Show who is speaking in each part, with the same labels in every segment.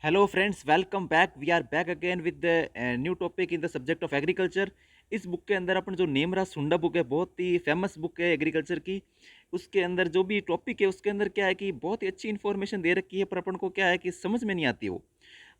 Speaker 1: Hello friends, welcome back. We are back again with the new topic in the subject of agriculture. इस book के अंदर अपन जो नेमरा सुंडा बुक है, बहुत ही फेमस बुक है एग्रीकल्चर की। उसके अंदर जो भी टॉपिक है उसके अंदर क्या है कि बहुत ही अच्छी इन्फॉर्मेशन दे रखी है, पर अपन को क्या है कि समझ में नहीं आती वो।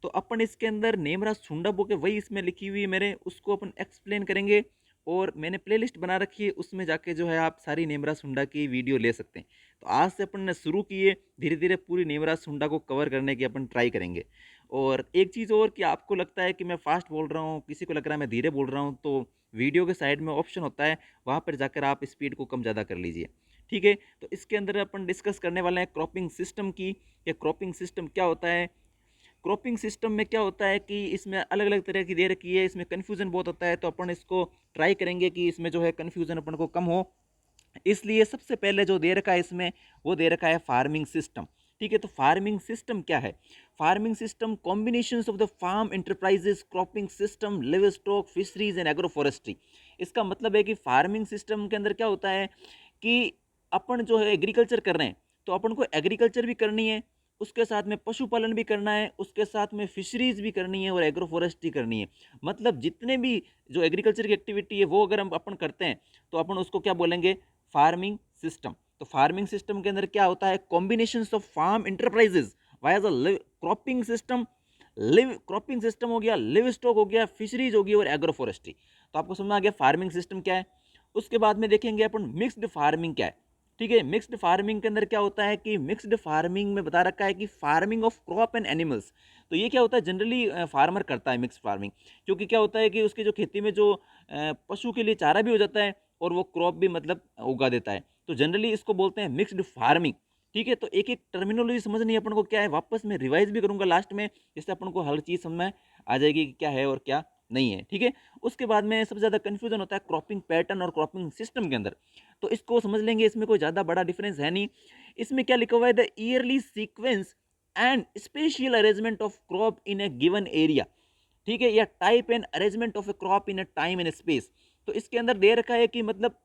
Speaker 1: तो अपन इसके अंदर नेमरा सुंडा बुक है वही इसमें लिखी हुई है मेरे, उसको अपन एक्सप्लेन करेंगे। और मैंने प्लेलिस्ट बना रखी है, उसमें जाके जो है आप सारी नेमरा सुंडा की वीडियो ले सकते हैं। तो आज से अपन ने शुरू किए, धीरे धीरे पूरी नेमरा सुंडा को कवर करने की अपन ट्राई करेंगे। और एक चीज़ और कि आपको लगता है कि मैं फास्ट बोल रहा हूँ, किसी को लग रहा है मैं धीरे बोल रहा हूँ, तो वीडियो के साइड में ऑप्शन होता है, वहाँ पर जाकर आप स्पीड को कम ज़्यादा कर लीजिए। ठीक है, तो इसके अंदर अपन डिस्कस करने वाले हैं क्रॉपिंग सिस्टम की। या क्रॉपिंग सिस्टम क्या होता है। क्रॉपिंग सिस्टम में क्या होता है कि इसमें अलग अलग तरह की दे रखी है, इसमें कन्फ्यूज़न बहुत होता है, तो अपन इसको ट्राई करेंगे कि इसमें जो है कन्फ्यूज़न अपन को कम हो। इसलिए सबसे पहले जो दे रखा है इसमें, वो दे रखा है फार्मिंग सिस्टम। ठीक है, तो फार्मिंग सिस्टम क्या है। Farming system combinations of the farm enterprises, cropping system, livestock, fisheries and agro forestry. इसका मतलब है कि फार्मिंग सिस्टम के अंदर क्या होता है कि अपन जो है एग्रीकल्चर कर रहे हैं, तो अपन को एग्रीकल्चर भी करनी है, उसके साथ में पशुपालन भी करना है, उसके साथ में फिशरीज भी करनी है और एग्रो फॉरेस्ट्री करनी है। मतलब जितने भी जो एग्रीकल्चर की एक्टिविटी है वो अगर हम अपन करते हैं, तो अपन उसको क्या बोलेंगे, फार्मिंग सिस्टम। तो फार्मिंग सिस्टम के अंदर क्या होता है, combinations of farm enterprises via cropping system. Live cropping system हो गया, लिव स्टॉक हो गया, फिशरीज होगी और एग्रो फॉरेस्ट्री। तो आपको समझ में आ गया फार्मिंग सिस्टम क्या है। उसके बाद में देखेंगे अपन मिक्स्ड फार्मिंग क्या है। ठीक है, मिक्स्ड फार्मिंग के अंदर क्या होता है कि मिक्स्ड फार्मिंग में बता रखा है कि farming of crop and animals. तो ये क्या होता है, जनरली फार्मर करता है मिक्स्ड फार्मिंग, क्योंकि क्या होता है कि उसकी जो खेती में जो पशु के लिए चारा भी हो जाता है और वो क्रॉप भी मतलब उगा देता है, तो जनरली इसको बोलते हैं मिक्स्ड फार्मिंग। ठीक है, तो एक एक टर्मिनोलॉजी समझनी है अपन को क्या है, वापस मैं रिवाइज भी करूंगा लास्ट में, जिससे अपन को हर चीज़ समझ में आ जाएगी कि क्या है और क्या नहीं है। ठीक है, उसके बाद में सबसे ज़्यादा कन्फ्यूजन होता है क्रॉपिंग पैटर्न और क्रॉपिंग सिस्टम के अंदर। तो इसको समझ लेंगे, इसमें कोई ज़्यादा बड़ा डिफरेंस है नहीं। इसमें क्या लिखा हुआ है, the yearly sequence and special arrangement of crop in A given area. ठीक है, या type and arrangement of a crop in A time and space. तो इसके अंदर दे रखा है कि मतलब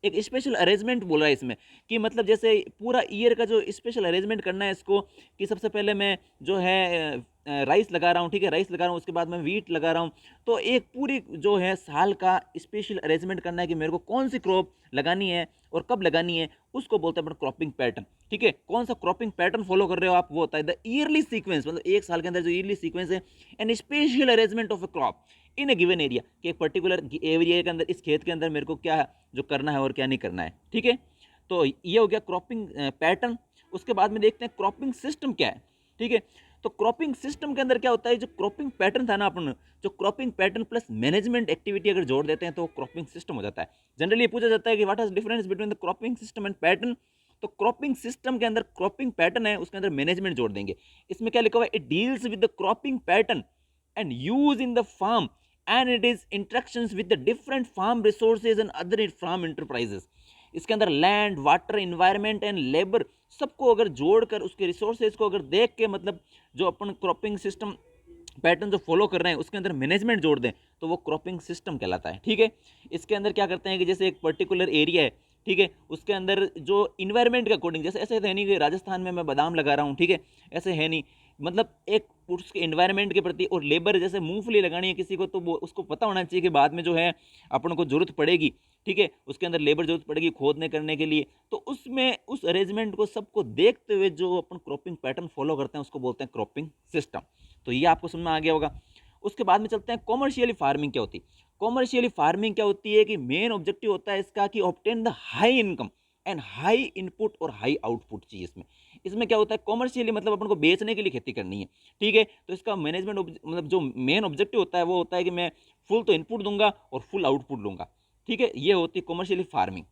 Speaker 1: एक स्पेशल अरेंजमेंट बोला है इसमें, कि मतलब जैसे पूरा ईयर का जो स्पेशल अरेंजमेंट करना है इसको, कि सबसे पहले मैं जो है राइस लगा रहा हूँ। ठीक है, राइस लगा रहा हूँ, उसके बाद मैं वीट लगा रहा हूँ। तो एक पूरी जो है साल का स्पेशल अरेंजमेंट करना है कि मेरे को कौन सी क्रॉप लगानी है और कब लगानी है, उसको बोलते हैं क्रॉपिंग पैटर्न। ठीक है, कौन सा क्रॉपिंग पैटर्न फॉलो कर रहे हो आप, वो होता है द ईयरली सीक्वेंस, मतलब एक साल के अंदर जो ईयरली सीक्वेंस है, and special arrangement of a crop in A given area, कि एक पर्टिकुलर एरिया के अंदर, इस खेत के अंदर मेरे को क्या जो करना है और क्या नहीं करना है। ठीक है, तो ये हो गया क्रॉपिंग पैटर्न। उसके बाद में देखते हैं क्रॉपिंग सिस्टम क्या है। ठीक है, तो क्रॉपिंग सिस्टम के अंदर क्या होता है, जो क्रॉपिंग पैटर्न था ना अपन, जो cropping pattern plus management activity अगर जोड़ देते हैं तो क्रॉपिंग सिस्टम हो जाता है। जनरली पूछा जाता है कि what is difference between the cropping system and pattern. तो क्रॉपिंग सिस्टम के अंदर क्रॉपिंग पैटर्न है, उसके अंदर मैनेजमेंट जोड़ देंगे। इसमें क्या लिखा हुआ है, it deals with the cropping pattern and use in the farm and it is interactions with the different farm resources and other farm enterprises। इसके अंदर land, water, environment and labour सबको अगर जोड़कर उसके रिसोर्सेज को अगर देख के, मतलब जो अपन क्रॉपिंग सिस्टम पैटर्न जो फॉलो कर रहे हैं उसके अंदर मैनेजमेंट जोड़ दें, तो वो क्रॉपिंग सिस्टम कहलाता है। ठीक है, इसके अंदर क्या करते हैं कि जैसे एक पर्टिकुलर एरिया है, ठीक है, उसके अंदर जो इन्वायरमेंट के अकॉर्डिंग, जैसे ऐसे है नहीं कि राजस्थान में मैं बादाम लगा रहा हूँ, ठीक है, ऐसे है नहीं। मतलब एक उसके इन्वायरमेंट के प्रति, और लेबर जैसे मूंगफली लगानी है किसी को, तो वो उसको पता होना चाहिए कि बाद में जो है अपन को जरूरत पड़ेगी। ठीक है, उसके अंदर लेबर जरूरत पड़ेगी खोदने करने के लिए, तो उसमें उस अरेंजमेंट को सबको देखते हुए जो अपन क्रॉपिंग पैटर्न फॉलो करते हैं उसको बोलते हैं क्रॉपिंग सिस्टम। तो ये आपको समझ में आ गया होगा। उसके बाद में चलते हैं कॉमर्शियली फार्मिंग क्या होती है। कॉमर्शियली फार्मिंग क्या होती है कि मेन ऑब्जेक्टिव होता है इसका कि obtain the high income and high input और हाई आउटपुट चाहिए इसमें। इसमें क्या होता है, कॉमर्शियली मतलब अपन को बेचने के लिए खेती करनी है। ठीक है, तो इसका मैनेजमेंट मतलब जो मेन ऑब्जेक्टिव होता है वो होता है कि मैं फुल तो इनपुट दूंगा और फुल आउटपुट लूंगा। ठीक है, ये होती है कॉमर्शियली फार्मिंग।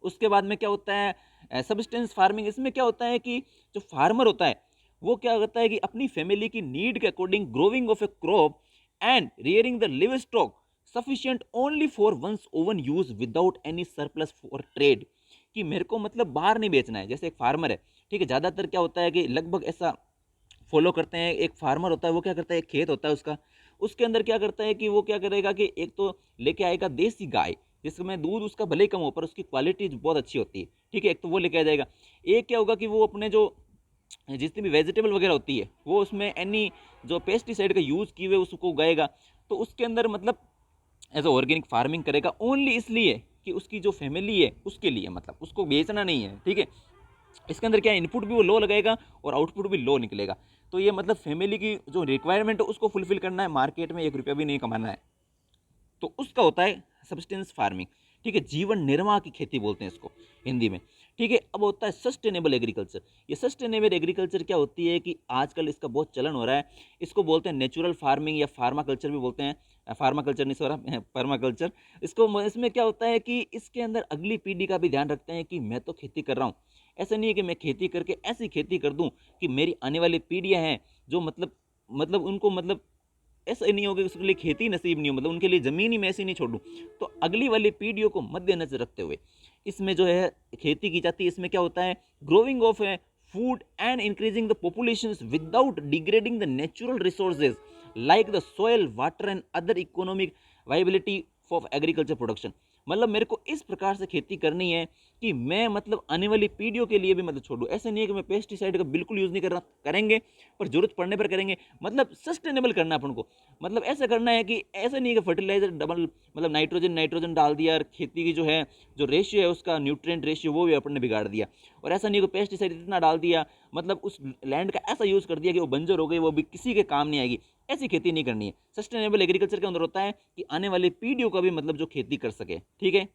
Speaker 1: उसके बाद में क्या होता है सब्सटेंस फार्मिंग। इसमें क्या होता है कि जो फार्मर होता है वो क्या करता है कि अपनी फैमिली की नीड के according growing of a crop and rearing the livestock sufficient only for one's own use without any surplus for trade. कि मेरे को मतलब बाहर नहीं बेचना है, जैसे एक फार्मर है, ठीक है, ज़्यादातर क्या होता है कि लगभग ऐसा फॉलो करते हैं, एक फार्मर होता है वो क्या करता है, एक खेत होता है उसका, उसके अंदर क्या करता है कि वो क्या करेगा कि एक तो लेके आएगा देसी गाय, जिसमें दूध उसका भले ही कम हो पर उसकी क्वालिटी बहुत अच्छी होती है। ठीक है, एक तो वो लेके आ जाएगा। एक क्या होगा कि वो अपने जो जितनी भी वेजिटेबल वगैरह होती है वो उसमें एनी जो पेस्टिसाइड का यूज़ किए हुए उसको उगाएगा, तो उसके अंदर मतलब एज ऑर्गेनिक फार्मिंग करेगा ओनली इसलिए कि उसकी जो फैमिली है उसके लिए, मतलब उसको बेचना नहीं है, ठीक है। इसके अंदर क्या इनपुट भी वो लो लगाएगा और आउटपुट भी लो निकलेगा। तो ये मतलब फैमिली की जो रिक्वायरमेंट है उसको फुलफिल करना है, मार्केट में 1 रुपया भी नहीं कमाना है, तो उसका होता है सब्सटेंस फार्मिंग, ठीक है। जीवन निर्वाह की खेती बोलते हैं इसको हिंदी में, ठीक है। अब होता है सस्टेनेबल एग्रीकल्चर। ये सस्टेनेबल एग्रीकल्चर क्या होती है कि आजकल इसका बहुत चलन हो रहा है, इसको बोलते हैं नेचुरल फार्मिंग या फार्मा कल्चर भी बोलते हैं, फार्मा कल्चर नहीं सॉरी फार्मा कल्चर। इसमें क्या होता है कि इसके अंदर अगली पीढ़ी का भी ध्यान रखते हैं कि मैं तो खेती कर रहा हूँ, ऐसा नहीं है कि मैं खेती करके ऐसी खेती कर दूं कि मेरी आने वाली पीढ़ियां हैं जो मतलब उनको मतलब ऐसा नहीं होगा कि उसके लिए खेती नसीब नहीं हो, मतलब उनके लिए ज़मीन ही मैं ऐसी नहीं छोड़ूं। तो अगली वाली पीढ़ियों को मद्देनजर रखते हुए इसमें जो है खेती की जाती है। इसमें क्या होता है, ग्रोविंग ऑफ है food and increasing the population without degrading the natural resources like the soil water and other economic viability of agriculture production. मतलब मेरे को इस प्रकार से खेती करनी है कि मैं मतलब आने वाली पीढ़ियों के लिए भी मतलब छोड़ूं। ऐसे नहीं है कि मैं पेस्टिसाइड का बिल्कुल यूज़ नहीं कर रहा, करेंगे पर जरूरत पड़ने पर करेंगे, मतलब सस्टेनेबल करना अपन को। मतलब ऐसा करना है कि ऐसा नहीं है कि फर्टिलाइजर डबल मतलब नाइट्रोजन नाइट्रोजन डाल दिया और खेती की जो है जो रेशियो है उसका न्यूट्रिएंट रेशियो वो भी अपन ने बिगाड़ दिया। और ऐसा नहीं है कि पेस्टिसाइड इतना डाल दिया मतलब उस लैंड का ऐसा यूज़ कर दिया कि वो बंजर हो गई, वो भी किसी के काम नहीं आएगी। ऐसी खेती नहीं करनी है। सस्टेनेबल एग्रीकल्चर के अंदर होता है कि आने वाली पीढ़ियों का भी मतलब जो खेती कर सके, ठीक है।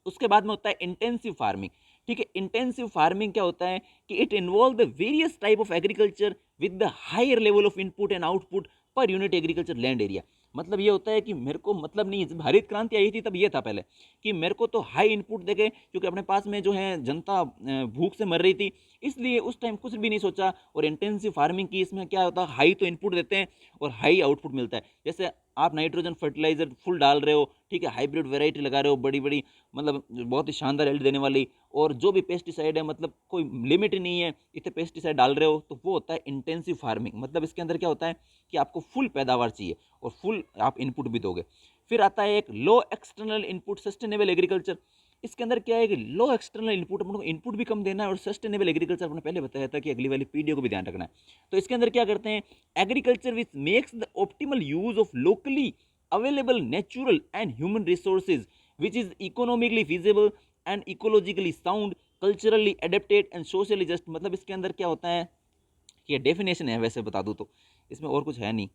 Speaker 1: उसके बाद में होता है इंटेंसिव फार्मिंग, ठीक है। इंटेंसिव फार्मिंग क्या होता है कि it involve the various type of agriculture with the higher level of input and output per unit agriculture land area. मतलब ये होता है कि मेरे को मतलब नहीं है, जब हरित क्रांति आई थी तब ये था पहले कि मेरे को तो हाई इनपुट देके, क्योंकि अपने पास में जो है जनता भूख से मर रही थी, इसलिए उस टाइम कुछ भी नहीं सोचा और इंटेंसिव फार्मिंग की। इसमें क्या होता है, हाई तो इनपुट देते हैं और हाई आउटपुट मिलता है। जैसे आप नाइट्रोजन फर्टिलाइजर फुल डाल रहे हो, ठीक है, हाइब्रिड वेराइटी लगा रहे हो बड़ी बड़ी, मतलब बहुत ही शानदार हेल्थ देने वाली, और जो भी पेस्टिसाइड है मतलब कोई लिमिट ही नहीं है, इतने पेस्टिसाइड डाल रहे हो, तो वो होता है इंटेंसिव फार्मिंग। मतलब इसके अंदर क्या होता है कि आपको फुल पैदावार चाहिए और फुल आप इनपुट भी दोगे। फिर आता है एक लो एक्सटर्नल इनपुट सस्टेनेबल एग्रीकल्चर। इसके अंदर क्या है कि लो एक्सटर्नल इनपुट, अपने को इनपुट भी कम देना है और सस्टेनेबल एग्रीकल्चर अपने पहले बताया था कि अगली वाली पीढ़ियों को भी ध्यान रखना है। तो इसके अंदर क्या करते हैं, agriculture which makes the optimal use of locally available natural and human resources which is economically feasible and ecologically sound, culturally adapted and socially just। मतलब इसके अंदर क्या होता है कि ये डेफिनेशन है, वैसे बता दूं तो इसमें और कुछ है नहीं।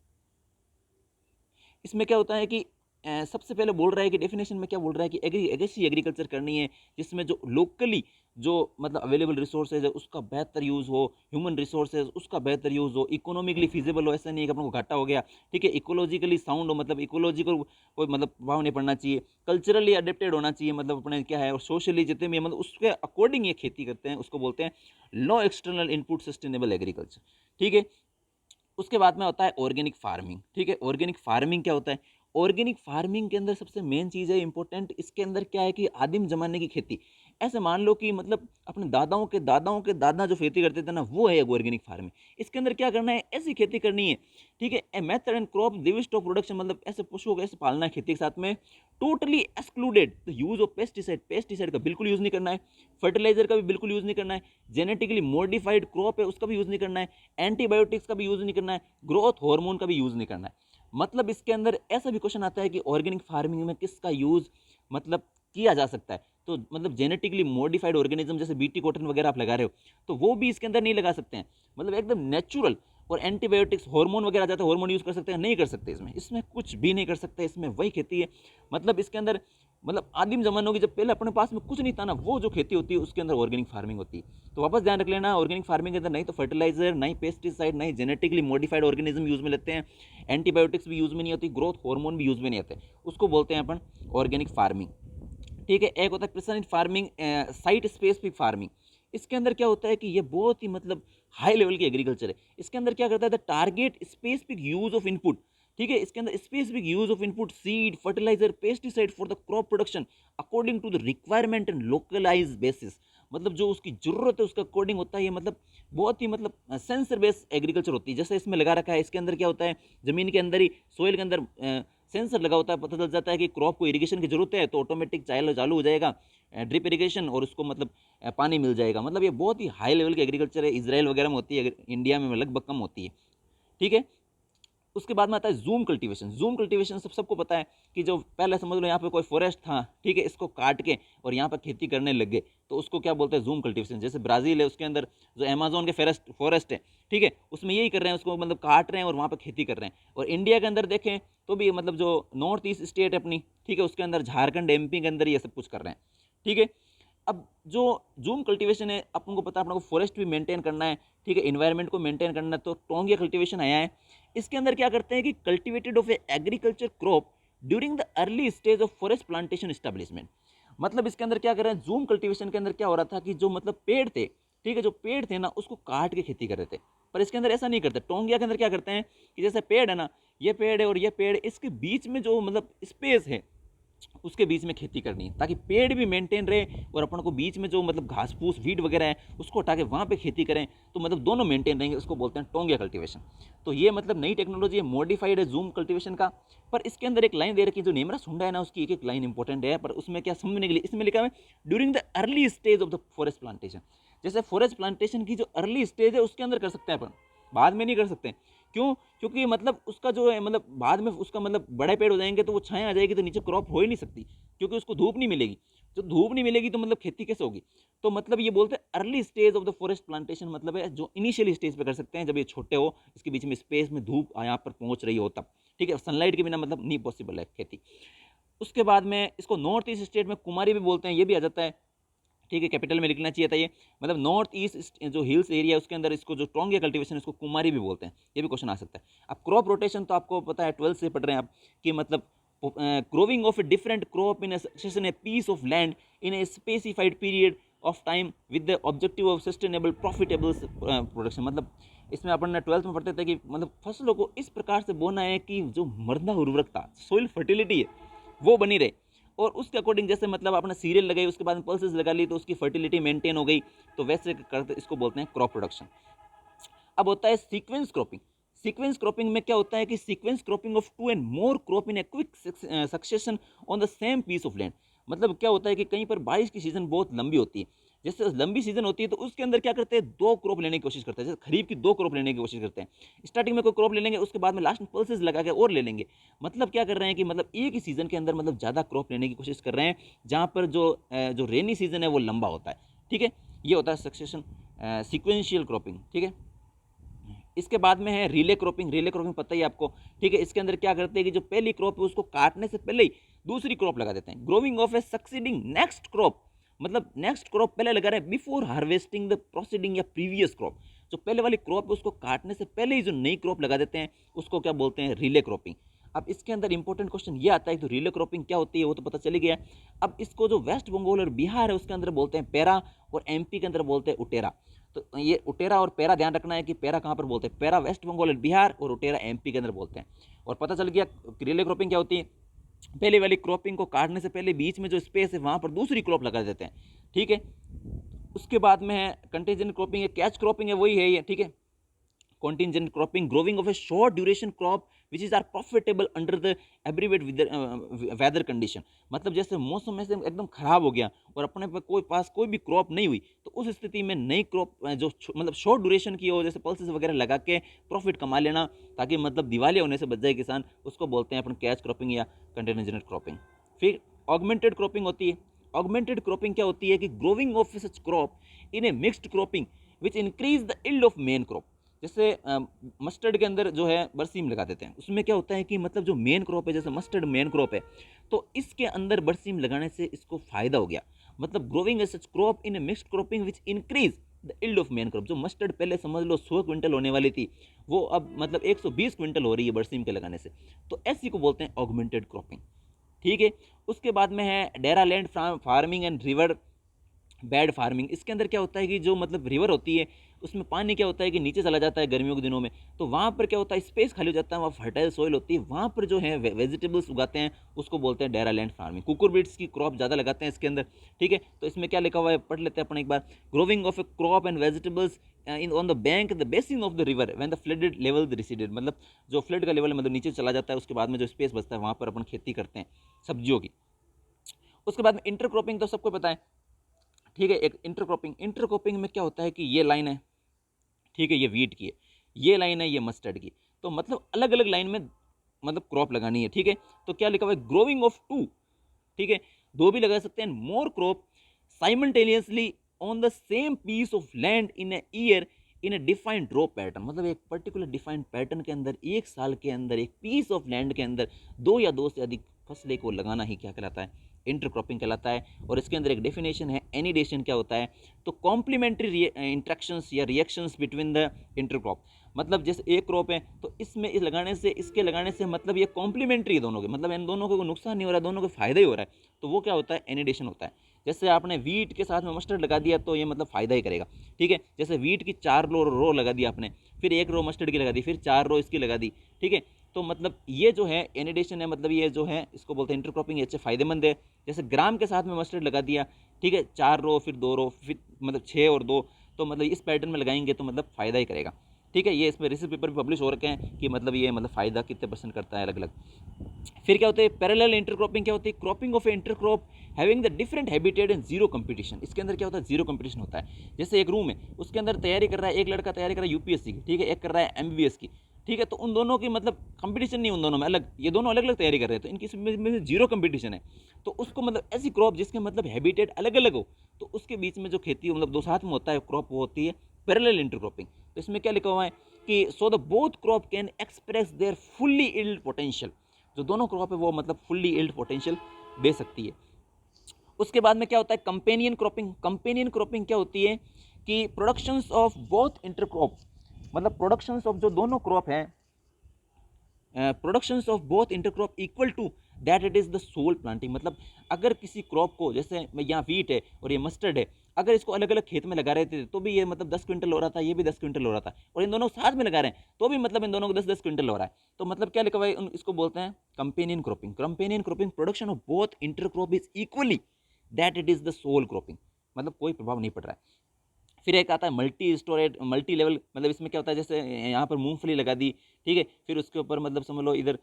Speaker 1: इसमें क्या होता है कि सबसे पहले बोल रहा है कि डेफिनेशन में क्या बोल रहा है कि ऐसी एग्रीकल्चर करनी है जिसमें जो लोकली जो मतलब अवेलेबल रिसोर्सेज है उसका बेहतर यूज़ हो, ह्यूमन रिसोर्सेज उसका बेहतर यूज़ हो, इकोनॉमिकली फिजिबल हो, ऐसा नहीं है कि अपन को घाटा हो गया, ठीक है, इकोलॉजिकली साउंड हो, मतलब इकोलॉजी को कोई मतलब प्रभाव नहीं पड़ना चाहिए, कल्चरली अडेप्टेड होना चाहिए, मतलब अपने क्या है, और सोशली जितने भी मतलब उसके अकॉर्डिंग ये खेती करते हैं उसको बोलते हैं लो एक्सटर्नल इनपुट सस्टेनेबल एग्रीकल्चर, ठीक है। उसके बाद में होता है ऑर्गेनिक फार्मिंग, ठीक है। ऑर्गेनिक फार्मिंग क्या होता है, ऑर्गेनिक फार्मिंग के अंदर सबसे मेन चीज़ है इंपॉर्टेंट, इसके अंदर क्या है कि आदिम जमाने की खेती। ऐसे मान लो कि मतलब अपने दादाओं के दादा जो खेती करते थे ना, वो है ऑर्गेनिक फार्मिंग। इसके अंदर क्या करना है, ऐसी खेती करनी है, ठीक है। ए मेथड एंड क्रॉप लिविस्ट ऑफ प्रोडक्शन, मतलब ऐसे पशुओं को ऐसे पालना है खेती के साथ में, totally excluded the use of pesticide, pesticide का बिल्कुल यूज़ नहीं करना है, फर्टिलाइजर का भी बिल्कुल यूज़ नहीं करना है, जेनेटिकली मॉडिफाइड क्रॉप है उसका भी यूज़ नहीं करना है, एंटीबायोटिक्स का भी यूज़ नहीं करना है, ग्रोथ हार्मोन का भी यूज़ नहीं करना है। मतलब इसके अंदर ऐसा भी क्वेश्चन आता है कि ऑर्गेनिक फार्मिंग में किसका यूज़ मतलब किया जा सकता है, तो मतलब जेनेटिकली मॉडिफाइड ऑर्गेनिज्म जैसे बीटी कॉटन वगैरह आप लगा रहे हो तो वो भी इसके अंदर नहीं लगा सकते हैं, मतलब एकदम नेचुरल। और एंटीबायोटिक्स हार्मोन वगैरह आ जाता है, हार्मोन यूज़ कर सकते हैं, नहीं कर सकते, इसमें इसमें कुछ भी नहीं कर सकते, इसमें वही खेती है। मतलब इसके अंदर मतलब आदिम जमानों की जब पहले अपने पास में कुछ नहीं था ना, वो जो खेती होती है उसके अंदर ऑर्गेनिक फार्मिंग होती है। तो वापस ध्यान रख लेना, ऑर्गेनिक फार्मिंग के अंदर नहीं तो फर्टिलाइजर, नहीं पेस्टिसाइड, नहीं जेनेटिकली मॉडिफाइड ऑर्गेनिज्म यूज़ में लेते हैं, एंटीबायोटिक्स भी यूज़ में नहीं होती, ग्रोथ हार्मोन भी यूज़ में नहीं आते, उसको बोलते हैं अपन ऑर्गेनिक फार्मिंग, ठीक है। एक होता है precision farming, site specific farming. इसके अंदर क्या होता है कि ये बहुत ही मतलब हाई लेवल की एग्रीकल्चर है। इसके अंदर क्या करता है, the target specific use of input, ठीक है। इसके अंदर specific use of input seed fertiliser pesticide for the crop production according to the requirement and localise basis, मतलब जो उसकी जरूरत है उसका अकॉर्डिंग होता है ये, मतलब बहुत ही मतलब सेंसर बेस्ड एग्रीकल्चर होती है। जैसे इसमें लगा रखा है, इसके अंदर क्या होता है, जमीन के अंदर ही सोइल के अंदर सेंसर लगा होता है, पता चल जाता है कि क्रॉप को इरिगेशन की जरूरत है तो ऑटोमेटिक चालू हो जाएगा ड्रिप इरिगेशन, और उसको मतलब पानी मिल जाएगा। मतलब ये बहुत ही हाई लेवल की एग्रीकल्चर है, इजराइल वगैरह में होती है, इंडिया में लगभग कम होती है। ठीक है, उसके बाद में आता है जूम कल्टीवेशन। जूम कल्टीवेशन सबको पता है कि जो पहले समझ लो यहाँ पे कोई फॉरेस्ट था, ठीक है, इसको काट के और यहाँ पर खेती करने लग गए, तो उसको क्या बोलते हैं, जूम कल्टीवेशन। जैसे ब्राज़ील है, उसके अंदर जो अमेजोन के फॉरेस्ट है, ठीक है, उसमें यही कर रहे हैं, उसको मतलब काट रहे हैं और वहाँ पर खेती कर रहे हैं। और इंडिया के अंदर देखें तो भी मतलब जो नॉर्थ ईस्ट स्टेट है अपनी, ठीक है, उसके अंदर झारखंड एमपी के अंदर ये सब कुछ कर रहे हैं। ठीक है, अब जो जूम कल्टीवेशन है, अपन को पता है, अपन को फॉरेस्ट भी मेंटेन करना है, ठीक है, इन्वायरमेंट को मेंटेन करना है, तो टोंगिया कल्टीवेशन आया है। इसके अंदर क्या करते हैं कि cultivated of A agriculture crop during the early stage of forest plantation establishment. मतलब इसके अंदर क्या कर रहे हैं, जूम कल्टीवेशन के अंदर क्या हो रहा था कि जो मतलब पेड़ थे, ठीक है, जो पेड़ थे ना उसको काट के खेती कर रहे थे, पर इसके अंदर ऐसा नहीं करते। टोंगिया के अंदर क्या करते हैं कि जैसे पेड़ है ना, ये पेड़ है और ये पेड़, इसके बीच में जो मतलब स्पेस है उसके बीच में खेती करनी है, ताकि पेड़ भी मेंटेन रहे और अपन को बीच में जो मतलब घास फूस वीड वगैरह है उसको हटा के वहाँ पे खेती करें, तो मतलब दोनों मेंटेन रहेंगे। उसको बोलते हैं टोंगिया कल्टीवेशन। तो ये मतलब नई टेक्नोलॉजी है, मॉडिफाइड है जूम कल्टीवेशन का। पर इसके अंदर एक लाइन दे रखी है, जो नेमरा सुंडा है ना, उसकी एक एक लाइन इंपॉर्टेंट है, पर उसमें क्या समझने के लिए इसमें लिखा है during the early stage of the forest plantation. जैसे फॉरेस्ट प्लांटेशन की जो अर्ली स्टेज है उसके अंदर कर सकते हैं अपन, बाद में नहीं कर सकते। क्यों? क्योंकि मतलब उसका जो है मतलब बाद में उसका मतलब बड़े पेड़ हो जाएंगे तो वो छाया आ जाएगी, तो नीचे क्रॉप हो ही नहीं सकती, क्योंकि उसको धूप नहीं मिलेगी। जो धूप नहीं मिलेगी तो मतलब खेती कैसे होगी? तो मतलब ये बोलते हैं early stage of the forest plantation, मतलब है जो इनिशियल स्टेज पे कर सकते हैं, जब ये छोटे हो, इसके बीच में स्पेस में धूप यहाँ पर पहुंच रही हो तब। ठीक है, सनलाइट के बिना मतलब नहीं पॉसिबल है खेती। उसके बाद में इसको नॉर्थ ईस्ट स्टेट में कुमारी भी बोलते हैं, ये भी आ जाता है। ठीक है, कैपिटल में लिखना चाहिए था ये। मतलब नॉर्थ ईस्ट जो हिल्स एरिया है उसके अंदर इसको जो टोंगिया कल्टीवेशन है उसको कुमारी भी बोलते हैं, ये भी क्वेश्चन आ सकता है। अब क्रॉप रोटेशन तो आपको पता है, 12th से पढ़ रहे हैं आप, कि मतलब growing of a different crop in succession a piece of land in a specified period of time with the objective of sustainable profitable production. मतलब इसमें अपन ने 12th में पढ़ते थे कि मतलब फसलों को इस प्रकार से बोना है कि जो मृदा उर्वरकता, सोइल फर्टिलिटी है, वो बनी रहे, और उसके अकॉर्डिंग जैसे मतलब आपने सीरियल लगाई, उसके बाद में पल्सेस लगा ली, तो उसकी फर्टिलिटी मेंटेन हो गई, तो वैसे करते इसको बोलते हैं क्रॉप प्रोडक्शन। अब होता है सीक्वेंस क्रॉपिंग। सीक्वेंस क्रॉपिंग में क्या होता है कि sequence cropping of two and more crop in a quick succession on the same piece of land. मतलब क्या होता है कि कहीं पर बारिश की सीजन बहुत लंबी होती है, जैसे लंबी सीजन होती है तो उसके अंदर क्या करते हैं, दो क्रॉप लेने की कोशिश करते हैं। जैसे खरीफ की दो क्रॉप लेने की कोशिश करते हैं, स्टार्टिंग में कोई क्रॉप ले लेंगे, उसके बाद में लास्ट में पल्सेस लगा के और ले लेंगे। मतलब क्या कर रहे हैं कि मतलब एक ही सीजन के अंदर मतलब ज़्यादा क्रॉप लेने की कोशिश कर रहे हैं, जहाँ पर जो रेनी सीजन है वो लंबा होता है। ठीक है, ये होता है सक्सेशन सीक्वेंशियल क्रॉपिंग। ठीक है, इसके बाद में है रिले क्रॉपिंग। रिले क्रॉपिंग पता ही आपको, ठीक है, इसके अंदर क्या करते हैं कि जो पहली क्रॉप है उसको काटने से पहले ही दूसरी क्रॉप लगा देते हैं। Growing of A succeeding next crop, मतलब नेक्स्ट क्रॉप पहले लगा रहे हैं बिफोर हार्वेस्टिंग द प्रोसीडिंग या प्रीवियस क्रॉप। जो पहले वाली क्रॉप है उसको काटने से पहले ही जो नई क्रॉप लगा देते हैं उसको क्या बोलते हैं, रिले क्रॉपिंग। अब इसके अंदर इंपॉर्टेंट क्वेश्चन ये आता है कि तो रिले क्रॉपिंग क्या होती है वो तो पता चली गया। अब इसको जो वेस्ट बंगाल और बिहार है उसके अंदर बोलते हैं पैरा, और एमपी के अंदर बोलते हैं उटेरा। तो ये उटेरा और पैरा ध्यान रखना है कि पैरा कहाँ पर बोलते हैं, पैरा वेस्ट बंगाल और बिहार, और उटेरा एमपी के अंदर बोलते हैं। और पता चल गया रिले क्रॉपिंग क्या होती है, पहले वाली क्रॉपिंग को काटने से पहले बीच में जो स्पेस है वहाँ पर दूसरी क्रॉप लगा देते हैं। ठीक है, उसके बाद में है कंटीजेंट क्रॉपिंग है, कैच क्रॉपिंग है, वही है ये। ठीक है, contingent cropping, growing of a short duration crop which is are profitable under the abbreviated weather condition। मतलब जैसे मौसम में से एकदम खराब हो गया और अपने पास कोई भी क्रॉप नहीं हुई, तो उस स्थिति में नई क्रॉप जो मतलब शॉर्ट ड्यूरेशन की हो, जैसे पल्सेस वगैरह लगा के प्रॉफिट कमा लेना, ताकि मतलब दिवालिया होने से बच जाए किसान, उसको बोलते हैं अपन कैच क्रॉपिंग या कंटीजेंट क्रॉपिंग। फिर ऑगमेंटेड क्रॉपिंग होती है। ऑगमेंटेड क्रॉपिंग क्या होती है कि growing of such crop in A mixed cropping which increase the yield of main crop. जैसे मस्टर्ड के अंदर जो है बरसीम लगा देते हैं, उसमें क्या होता है कि मतलब जो मेन क्रॉप है, जैसे मस्टर्ड मेन क्रॉप है, तो इसके अंदर बरसीम लगाने से इसको फायदा हो गया। मतलब growing A such crop in A mixed cropping which increase the yield of main crop. जो मस्टर्ड पहले समझ लो 100 क्विंटल होने वाली थी, वो अब मतलब 120 क्विंटल हो रही है बरसीम के लगाने से, तो ऐसी को बोलते हैं ऑगमेंटेड क्रॉपिंग। ठीक है, उसके बाद में है डेरा land farming and river bed farming, इसके अंदर क्या होता है कि जो मतलब रिवर होती है उसमें पानी क्या होता है कि नीचे चला जाता है गर्मियों के दिनों में, तो वहाँ पर क्या होता है स्पेस खाली हो जाता है, वहाँ फर्टाइल सॉइल होती है, वहाँ पर जो है वेजिटेबल्स उगाते हैं, उसको बोलते हैं डेरा लैंड फार्मिंग। कुकुरबिट्स की क्रॉप ज़्यादा लगाते हैं इसके अंदर, ठीक है। तो इसमें क्या लिखा हुआ है पढ़ लेते हैं अपन एक बार। Growing of a crop and vegetables in on the bank the basin of the river when the flooded level receded, मतलब जो फ्लड का लेवल मतलब नीचे चला जाता है उसके बाद में जो स्पेस बचता है वहाँ पर अपन खेती करते हैं सब्जियों की। उसके बाद में इंटरक्रॉपिंग तो सबको पता है, ठीक है। एक इंटरक्रॉपिंग, इंटरक्रॉपिंग में क्या होता है कि ये लाइन है, ठीक है, ये वीट की है, ये लाइन है ये मस्टर्ड की, तो मतलब अलग अलग लाइन में मतलब क्रॉप लगानी है, ठीक है। तो क्या लिखा हुआ है ग्रोविंग ऑफ टू, ठीक है, दो भी लगा सकते हैं, more crop simultaneously on the same piece of land in a year in a defined drop pattern, मतलब एक पर्टिकुलर डिफाइंड पैटर्न के अंदर एक साल के अंदर एक पीस ऑफ लैंड के अंदर दो या दो से अधिक फसलें को लगाना ही क्या कहलाता है, इंटरक्रॉपिंग कहलाता है। और इसके अंदर एक डेफिनेशन है एनिडेशन क्या होता है, तो कॉम्प्लीमेंट्री इंट्रैक्शंस या रिएक्शंस बिटवीन द इंटरक्रॉप, मतलब जैसे एक क्रॉप है तो इसमें इस लगाने से इसके लगाने से मतलब ये कॉम्प्लीमेंट्री है दोनों के, मतलब इन दोनों को नुकसान नहीं हो रहा है, दोनों को फायदा ही हो रहा है, तो वो क्या होता है एनिडेशन होता है। जैसे आपने वीट के साथ में मस्टर्ड लगा दिया तो ये मतलब फ़ायदा ही करेगा, ठीक है। जैसे वीट की 4 रो लगा दी आपने, फिर 1 रो मस्टर्ड की लगा दी, फिर 4 रो इसकी लगा दी, ठीक है। तो मतलब ये जो है एनिडेशन है, मतलब ये जो है इसको बोलते हैं इंटरक्रॉपिंग, ये अच्छे फ़ायदेमंद है। जैसे ग्राम के साथ में मस्टर्ड लगा दिया, ठीक है, 4 रो फिर 2 रो फिर मतलब 6 और 2, तो मतलब इस पैटर्न में लगाएंगे तो मतलब फ़ायदा ही करेगा, ठीक है। ये इसमें रिसर्च पेपर भी पब्लिश हो रखे हैं कि मतलब ये मतलब फ़ायदा कितने % करता है अलग अलग। फिर क्या होता है पैरेलल इंटरक्रॉपिंग, क्या होती है cropping of intercrop having the different habitat and zero competition. इसके अंदर क्या होता है जीरो कंपटीशन होता है। जैसे एक रूम है उसके अंदर तैयारी कर रहा है, एक लड़का तैयारी कर रहा है यूपीएससी की, ठीक है, एक कर रहा है एमबीबीएस की, ठीक है, तो उन दोनों की मतलब कंपटीशन नहीं, उन दोनों में अलग, ये दोनों अलग अलग तैयारी कर रहे हैं, तो इनकी में जीरो कंपटीशन है। तो उसको मतलब ऐसी क्रॉप जिसके मतलब हैबिटेट अलग अलग हो, तो उसके बीच में जो खेती हो मतलब दो साथ में होता है क्रॉप, वो होती है पैरेलल इंटरक्रॉपिंग। तो इसमें क्या लिखा हुआ है कि so the both crop can express their fully yield potential, जो दोनों क्रॉप है वो मतलब फुल्ली इल्ड पोटेंशियल दे सकती है। उसके बाद में क्या होता है कंपेनियन क्रॉपिंग। कंपेनियन क्रॉपिंग क्या होती है कि प्रोडक्शंस ऑफ बोथ इंटरक्रॉप, मतलब प्रोडक्शंस ऑफ जो दोनों क्रॉप हैं, productions of both intercrop equal to that it is the sole planting, मतलब अगर किसी क्रॉप को, जैसे यहाँ वीट है और ये मस्टर्ड है, अगर इसको अलग अलग खेत में लगा रहे थे तो भी ये मतलब 10 क्विंटल हो रहा था, ये भी 10 क्विंटल हो रहा था, और इन दोनों को साथ में लगा रहे हैं तो भी मतलब इन दोनों को 10-10 क्विंटल हो रहा है, तो मतलब क्या लिखा हुआ है इसको बोलते हैं companion cropping. Companion cropping production of both intercrop is equally that it is the sole cropping, मतलब कोई प्रभाव नहीं पड़ रहा है। फिर एक आता है मल्टी स्टोरेज मल्टी लेवल, मतलब इसमें क्या होता है जैसे यहाँ पर मूंगफली लगा दी, ठीक है, फिर उसके ऊपर मतलब समझ लो इधर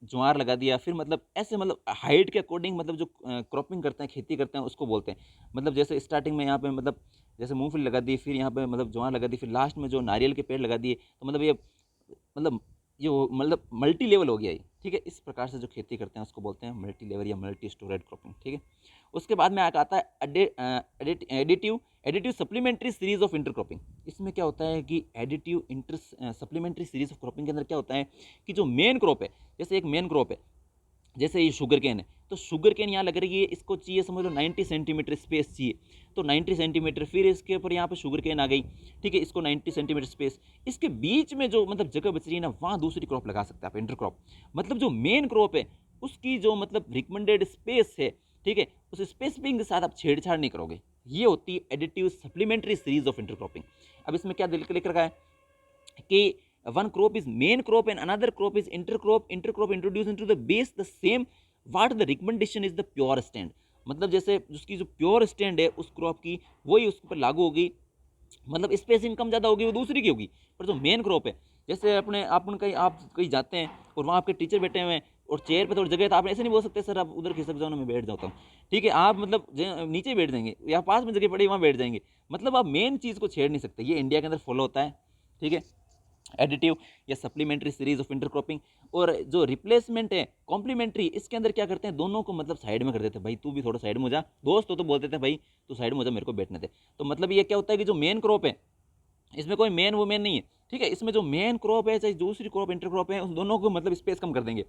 Speaker 1: ज्वार लगा दिया, फिर मतलब ऐसे मतलब हाइट के अकॉर्डिंग मतलब जो क्रॉपिंग करते हैं खेती करते हैं उसको बोलते हैं। मतलब जैसे स्टार्टिंग में यहाँ पे मतलब जैसे मूंगफली लगा दी, फिर यहाँ पे मतलब ज्वार लगा दी, फिर लास्ट में जो नारियल के पेड़ लगा दिए, तो मतलब ये मतलब मतलब मल्टी लेवल हो गया ये, ठीक है। इस प्रकार से जो खेती करते हैं उसको बोलते हैं मल्टी लेवल या मल्टी स्टोरेज क्रॉपिंग, ठीक है। उसके बाद में आता है additive supplementary series of intercropping. इसमें क्या होता है कि additive inter supplementary series of cropping के अंदर क्या होता है कि जो मेन क्रॉप है, जैसे एक मेन क्रॉप है जैसे ये शुगर केन है, तो शुगर केन यहाँ लग रही है, इसको चाहिए समझ लो 90 सेंटीमीटर स्पेस चाहिए, तो 90 सेंटीमीटर, फिर इसके ऊपर यहाँ पे शुगर केन आ गई, ठीक है, इसको 90 सेंटीमीटर स्पेस, इसके बीच में जो मतलब जगह बच रही है ना वहाँ दूसरी क्रॉप लगा सकते हैं आप, इंटरक्रॉप। मतलब जो मेन क्रॉप है उसकी जो मतलब रिकमेंडेड स्पेस है, ठीक है, उस स्पेसिफिंग के साथ आप छेड़छाड़ नहीं करोगे, ये होती है additive supplementary series of intercropping. अब इसमें क्या लिख रखा है कि one crop is main crop and another crop is intercrop introduced into the base the same what the recommendation is the pure stand, मतलब जैसे उसकी जो प्योर स्टैंड है उस क्रॉप की वही उस पर लागू होगी, मतलब स्पेसिंग कम ज़्यादा होगी वो दूसरी की होगी, पर जो मेन क्रॉप है जैसे अपने आप कहीं जाते हैं और वहाँ आपके टीचर बैठे हुए हैं और चेयर पे थोड़ी जगह है, तो आप ऐसे नहीं बोल सकते सर आप उधर खिसक जाओ ना मैं बैठ जाता हूँ, ठीक है, आप मतलब नीचे बैठ जाएंगे या पास में जगह पड़ी वहाँ बैठ जाएंगे, मतलब आप मेन चीज़ को छेड़ नहीं सकते, ये इंडिया के अंदर फॉलो होता है, ठीक है, एडिटिव या सप्लीमेंट्री सीरीज ऑफ इंटरक्रॉपिंग। और जो रिप्लेसमेंट है कॉम्प्लीमेंट्री, इसके अंदर क्या करते हैं दोनों को मतलब साइड में कर देते हैं, भाई तू भी थोड़ा साइड में हो जा, दोस्त हो तो बोलते थे भाई तू साइड में हो जा मेरे को बैठने दे। तो मतलब ये क्या होता है कि जो मेन क्रॉप है इसमें कोई मेन वुमेन नहीं है, ठीक है, इसमें जो मेन क्रॉप है चाहे दूसरी क्रॉप इंटरक्रॉप है उस दोनों को मतलब स्पेस कम कर देंगे।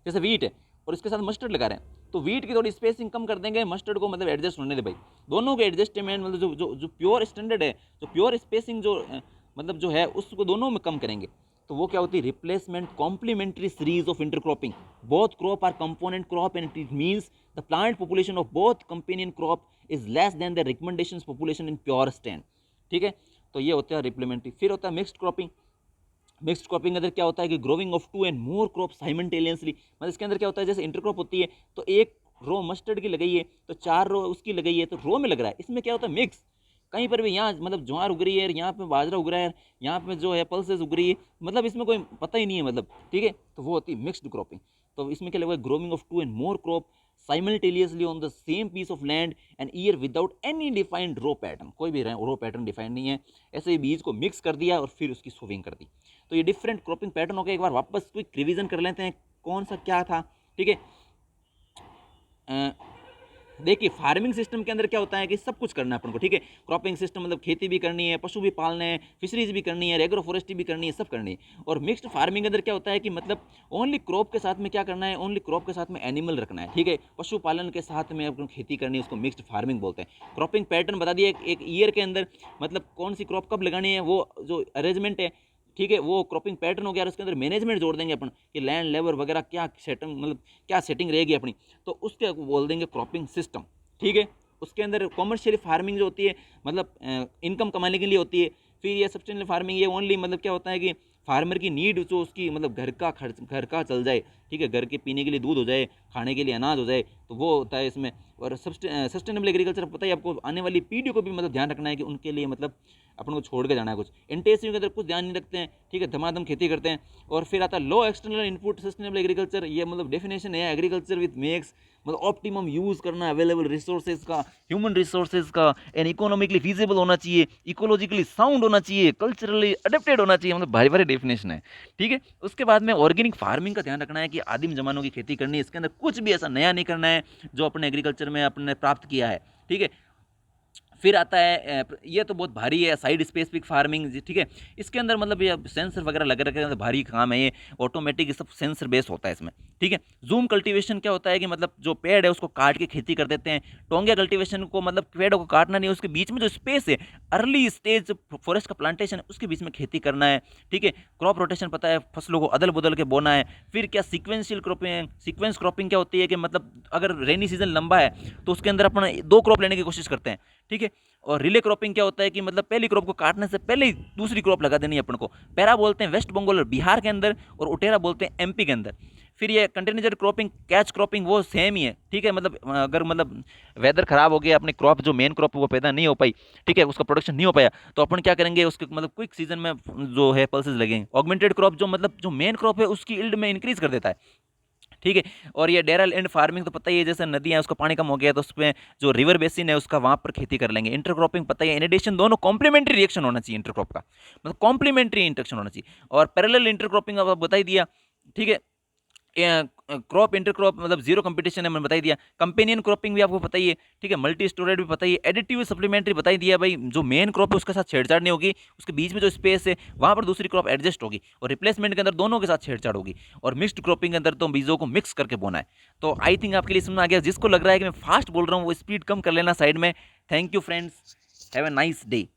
Speaker 1: जैसे वीट है और इसके साथ मस्टर्ड लगा रहे हैं तो वीट की थोड़ी स्पेसिंग कम कर देंगे, मस्टर्ड को मतलब एडजस्ट होने दे भाई, दोनों के एडजस्टमेंट मतलब जो प्योर स्टैंडर्ड है, जो प्योर स्पेसिंग जो मतलब जो है उसको दोनों में कम करेंगे। तो वो क्या होती है replacement complementary series of intercropping. Both crop are component crop and it means the plant population of both companion crop is less than the recommendations population in pure stand. ठीक है, तो ये होता है रिप्लीमेंट्री। फिर होता है मिक्स्ड क्रॉपिंग। मिक्स्ड क्रॉपिंग के अंदर क्या होता है कि growing of 2 and more crop simultaneously, मतलब इसके अंदर क्या होता है, जैसे इंटरक्रॉप होती है तो एक रो मस्टर्ड की लगाई है तो 4 रो उसकी लगाई है, तो रो में लग रहा है। इसमें क्या होता है मिक्स, कहीं पर भी यहाँ मतलब ज्वार उग रही है, यहाँ पे बाजरा उग रहा है, यहाँ पे जो है पल्सेस उग रही है, मतलब इसमें कोई पता ही नहीं है मतलब। ठीक है, तो वो होती है मिक्स्ड क्रॉपिंग। तो इसमें क्या लगा, growing of 2 and more crop simultaneously on the same piece of land and year without any defined row pattern, कोई भी रो पैटर्न डिफाइंड नहीं है, ऐसे ही बीज को मिक्स कर दिया और फिर उसकी सोविंग कर दी। तो ये डिफरेंट क्रॉपिंग पैटर्न हो गया। एक बार वापस क्विक रिवीजन कर लेते हैं कौन सा क्या था। ठीक है, देखिए फार्मिंग सिस्टम के अंदर क्या होता है कि सब कुछ करना है अपन को। ठीक है, क्रॉपिंग सिस्टम मतलब खेती भी करनी है, पशु भी पालने हैं, फिशरीज भी करनी है, एग्रो फॉरेस्ट्री भी करनी है, सब करनी है। और मिक्स्ड फार्मिंग के अंदर क्या होता है कि मतलब ओनली क्रॉप के साथ में क्या करना है, ओनली क्रॉप के साथ में एनिमल रखना है। ठीक है, पशुपालन के साथ में अपन खेती करनी है, उसको मिक्स्ड फार्मिंग बोलते हैं। क्रॉपिंग पैटर्न बता दिया, एक ईयर के अंदर मतलब कौन सी क्रॉप कब लगानी है, वो जो अरेंजमेंट है, ठीक है, वो क्रॉपिंग पैटर्न हो गया। और उसके अंदर मैनेजमेंट जोड़ देंगे अपन कि लैंड लेबर वगैरह क्या सेटिंग मतलब क्या सेटिंग रहेगी अपनी, तो उसके बोल देंगे क्रॉपिंग सिस्टम। ठीक है, उसके अंदर कॉमर्शियल फार्मिंग जो होती है मतलब इनकम कमाने के लिए होती है। फिर ये सस्टेनेबल फार्मिंग, ये ओनली मतलब क्या होता है कि फार्मर की नीड जो उसकी मतलब घर का खर्च घर का चल जाए, ठीक है, घर के पीने के लिए दूध हो जाए, खाने के लिए अनाज हो जाए, तो वो होता है इसमें। और सस्टेनेबल एग्रीकल्चर पता है आपको, आने वाली पीढ़ी को भी मतलब ध्यान रखना है कि उनके लिए मतलब अपन को छोड़ के जाना है कुछ। इंटेंसिव के अंदर कुछ ध्यान नहीं रखते हैं, ठीक है, धमाधम खेती करते हैं। और फिर आता है लो एक्सटर्नल इनपुट सस्टेनेबल एग्रीकल्चर, ये मतलब डेफिनेशन है एग्रीकल्चर विथ मेक्स मतलब ऑप्टिमम यूज़ करना अवेलेबल रिसोर्सेज का, ह्यूमन रिसोर्सेज का, एंड इकोनॉमिकली फीजिबल होना चाहिए, इकोलॉजिकली साउंड होना चाहिए, कल्चरली अडेप्टेड होना चाहिए, मतलब भारी भारी डेफिनेशन है। ठीक है, उसके बाद में ऑर्गेनिक फार्मिंग का ध्यान रखना है कि आदिम जमानों की खेती करनी है, इसके अंदर कुछ भी ऐसा नया नहीं करना है जो अपने एग्रीकल्चर में अपने प्राप्त किया है। ठीक है, फिर आता है ये तो बहुत भारी है, साइड स्पेसिफिक फार्मिंग। ठीक है, इसके अंदर मतलब ये सेंसर वगैरह लगे रखे हैं, भारी काम है ये, ऑटोमेटिक सब सेंसर बेस्ड होता है इसमें। ठीक है, जूम कल्टीवेशन क्या होता है कि मतलब जो पेड़ है उसको काट के खेती कर देते हैं। टोंगिया कल्टीवेशन को मतलब पेड़ों को काटना नहीं है, उसके बीच में जो स्पेस है, अर्ली स्टेज फॉरेस्ट का प्लांटेशन है, उसके बीच में खेती करना है। ठीक है, क्रॉप रोटेशन पता है, फसलों को अदल बदल के बोना है। फिर क्या सीक्वेंशियल क्रॉपिंग, सीक्वेंस क्रॉपिंग क्या होती है कि मतलब अगर रेनी सीजन लंबा है तो उसके अंदर अपन 2 क्रॉप लेने की कोशिश करते हैं। ठीक है, और रिले क्रॉपिंग क्या होता है कि मतलब पहली क्रॉप को काटने से पहले ही दूसरी क्रॉप लगा देनी है अपन को। पैरा बोलते हैं वेस्ट बंगाल और बिहार के अंदर, और उटेरा बोलते हैं एमपी के अंदर। फिर ये कंटिन्यूअस क्रॉपिंग, कैच क्रॉपिंग वो सेम ही है। ठीक है, मतलब अगर मतलब वेदर खराब हो गया, अपनी क्रॉप जो मेन क्रॉप वो पैदा नहीं हो पाई, ठीक है, उसका प्रोडक्शन नहीं हो पाया, तो अपन क्या करेंगे, उसके मतलब क्विक सीजन में जो है पल्सेस लगेंगे। ऑगमेंटेड क्रॉप जो मतलब जो मेन क्रॉप है उसकी इल्ड में इंक्रीज कर देता है। ठीक है, और ये डेरल एंड फार्मिंग तो पता ही है, जैसे नदियां उसका पानी कम हो गया तो उसमें जो रिवर बेसिन है उसका वहां पर खेती कर लेंगे। इंटरक्रॉपिंग पता ही है, इन एडिशन दोनों कॉम्प्लीमेंट्री रिएक्शन होना चाहिए इंटरक्रॉप का, मतलब कॉम्प्लीमेंट्री इंटरेक्शन होना चाहिए। और पैरेलल इंटरक्रॉपिंग अब बता ही दिया। ठीक है, क्रॉप इंटरक्रॉप मतलब जीरो कंपटीशन है, मैंने बता ही दिया। कंपेनियन क्रॉपिंग भी आपको पता ही है। ठीक है, मल्टी स्टोरेज भी पता ही है। एडिटिव सप्लीमेंट्री बता ही दिया भाई, जो मेन क्रॉप है उसके साथ छेड़छाड़ नहीं होगी, उसके बीच में जो स्पेस है वहां पर दूसरी क्रॉप एडजस्ट होगी, और रिप्लेसमेंट के अंदर दोनों के साथ छेड़छाड़ होगी। और मिक्स्ड क्रॉपिंग के अंदर तो बीजों को मिक्स करके बोना है। तो आई थिंक आपके लिए समझ में आ गया। जिसको लग रहा है कि मैं फास्ट बोल रहा हूँ वो स्पीड कम कर लेना साइड में। Thank you friends, have a nice day.